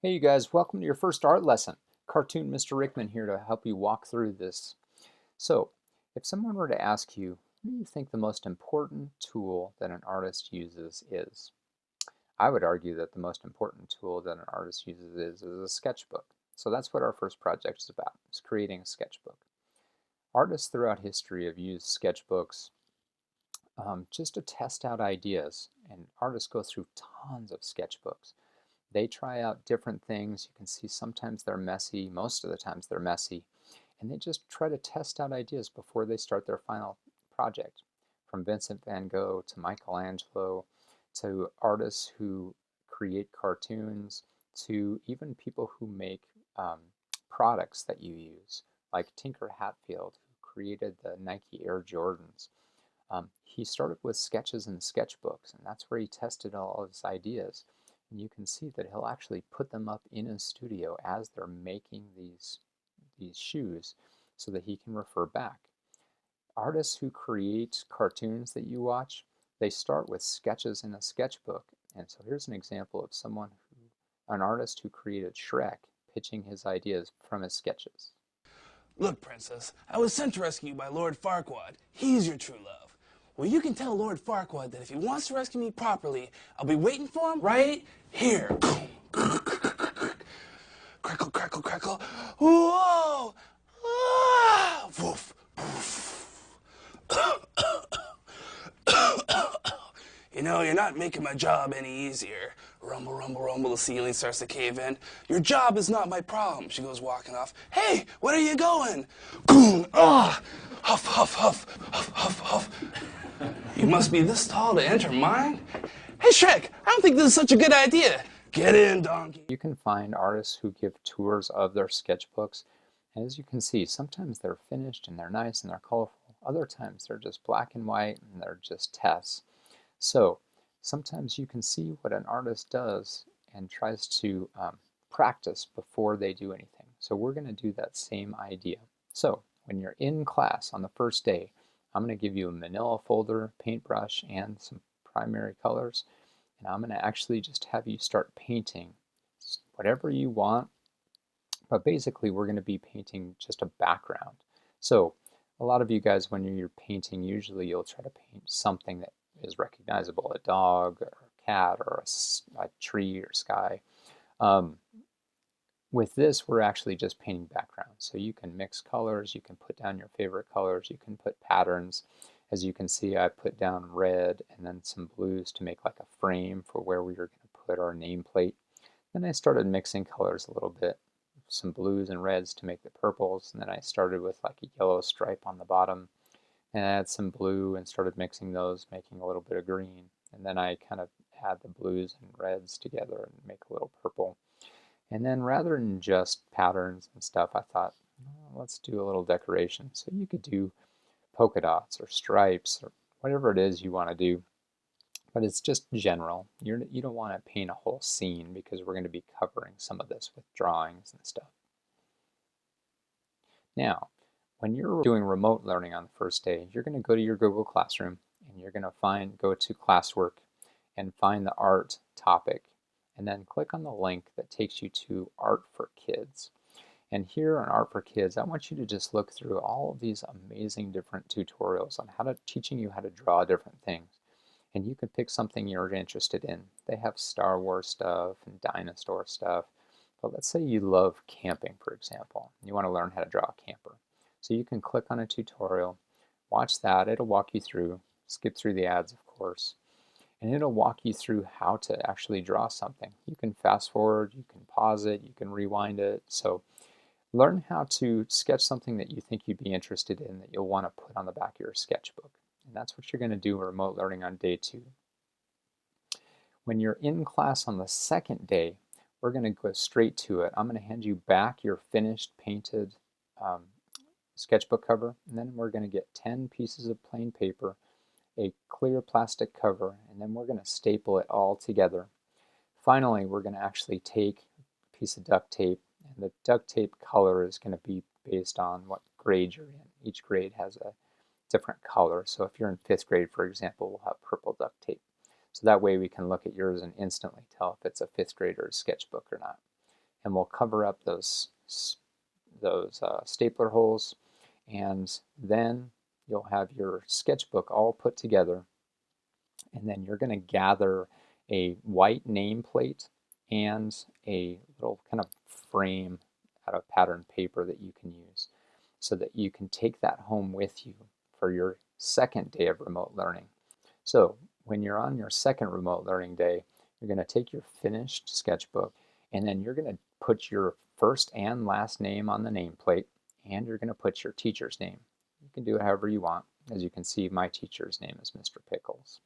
Hey you guys, welcome to your first art lesson. Cartoon Mr. Rickman here to help you walk through this. So, if someone were to ask you, what do you think the most important tool that an artist uses is? I would argue that the most important tool that an artist uses is a sketchbook. So that's what our first project is about, is creating a sketchbook. Artists throughout history have used sketchbooks just to test out ideas, and artists go through tons of sketchbooks. They try out different things. You can see sometimes they're messy, most of the times they're messy, and they just try to test out ideas before they start their final project. From Vincent van Gogh to Michelangelo to artists who create cartoons to even people who make products that you use, like Tinker Hatfield, who created the Nike Air Jordans. He started with sketches and sketchbooks, and that's where he tested all of his ideas. And you can see that he'll actually put them up in his studio as they're making these shoes so that he can refer back. Artists who create cartoons that you watch, they start with sketches in a sketchbook. And so here's an example of an artist who created Shrek, pitching his ideas from his sketches. Look, Princess, I was sent to rescue you by Lord Farquaad. He's your true love. Well, you can tell Lord Farquaad that if he wants to rescue me properly, I'll be waiting for him right here. Crackle, crackle, crackle. Whoa! Ah! Woof, woof. You know, you're not making my job any easier. Rumble, rumble, rumble, the ceiling starts to cave in. Your job is not my problem. She goes walking off. Hey, where are you going? Goon, ah! Huff, huff, huff, huff, huff, huff. You must be this tall to enter mine? Hey, Shrek, I don't think this is such a good idea. Get in, donkey. You can find artists who give tours of their sketchbooks, and as you can see, sometimes they're finished and they're nice and they're colorful. Other times they're just black and white and they're just tests. So sometimes you can see what an artist does and tries to practice before they do anything. So we're going to do that same idea. So when you're in class on the first day, I'm going to give you a manila folder, paintbrush, and some primary colors. And I'm going to actually just have you start painting whatever you want. But basically, we're going to be painting just a background. So a lot of you guys, when you're painting, usually you'll try to paint something that is recognizable, a dog or a cat or a tree or sky. With this, we're actually just painting backgrounds. So you can mix colors, you can put down your favorite colors, you can put patterns. As you can see, I put down red and then some blues to make like a frame for where we were going to put our nameplate. Then I started mixing colors a little bit, some blues and reds to make the purples, and then I started with like a yellow stripe on the bottom and I had some blue and started mixing those, making a little bit of green. And then I kind of add the blues and reds together and make a little purple. And then rather than just patterns and stuff, I thought, oh, let's do a little decoration. So you could do polka dots or stripes or whatever it is you want to do. But it's just general. You don't want to paint a whole scene because we're going to be covering some of this with drawings and stuff. Now, when you're doing remote learning on the first day, you're going to go to your Google Classroom and you're going to go to classwork and find the art topic and then click on the link that takes you to Art for Kids. And here on Art for Kids, I want you to just look through all of these amazing different tutorials on teaching you how to draw different things. And you can pick something you're interested in. They have Star Wars stuff and dinosaur stuff. But let's say you love camping, for example. You want to learn how to draw a camper. So you can click on a tutorial, watch that. It'll walk you through, skip through the ads, of course. And it'll walk you through how to actually draw something. You can fast forward, you can pause it, you can rewind it. So learn how to sketch something that you think you'd be interested in that you'll want to put on the back of your sketchbook. And that's what you're going to do in remote learning on day 2. When you're in class on the second day, we're going to go straight to it. I'm going to hand you back your finished painted sketchbook cover, and then we're going to get 10 pieces of plain paper, a clear plastic cover, and then we're going to staple it all together. Finally, we're going to actually take a piece of duct tape, and the duct tape color is going to be based on what grade you're in. Each grade has a different color. So if you're in 5th grade, for example, we'll have purple duct tape. So that way we can look at yours and instantly tell if it's a 5th grader's sketchbook or not. and we'll cover up those stapler holes, and then you'll have your sketchbook all put together, and then you're going to gather a white nameplate and a little kind of frame out of patterned paper that you can use so that you can take that home with you for your second day of remote learning. So when you're on your second remote learning day, you're going to take your finished sketchbook, and then you're going to put your first and last name on the nameplate, and you're going to put your teacher's name. You can do it however you want. As you can see, my teacher's name is Mr. Pickles.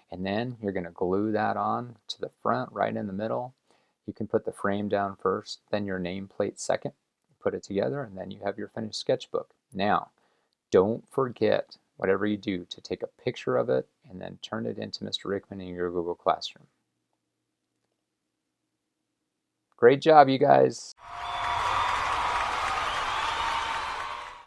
And then you're going to glue that on to the front, right in the middle. You can put the frame down first, then your nameplate second. Put it together, and then you have your finished sketchbook. Now, don't forget, whatever you do, to take a picture of it and then turn it into Mr. Rickman in your Google Classroom. Great job, you guys.